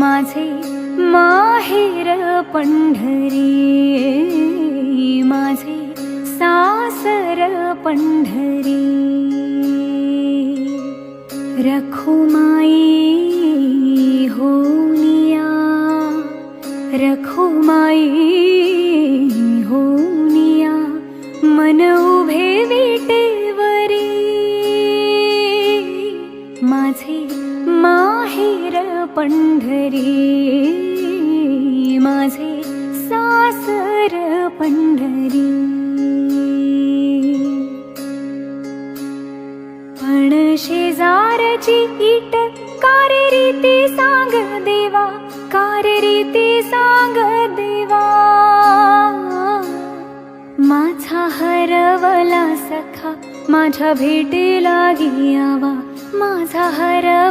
माझे माहेर पंढरी, माझे सासर पंढरी. रखुमाई होनिया, रखुमाई होनिया, मन उभे विटेवरी. माझे माहेर पंढरी, माझे सासर पंढरी. पण शेजारची ईट कारे रीती सांग देवा, कारे रीती सांग देवा. माझा हरवला सखा माझ्या भेटीला यावा, माझा हरवला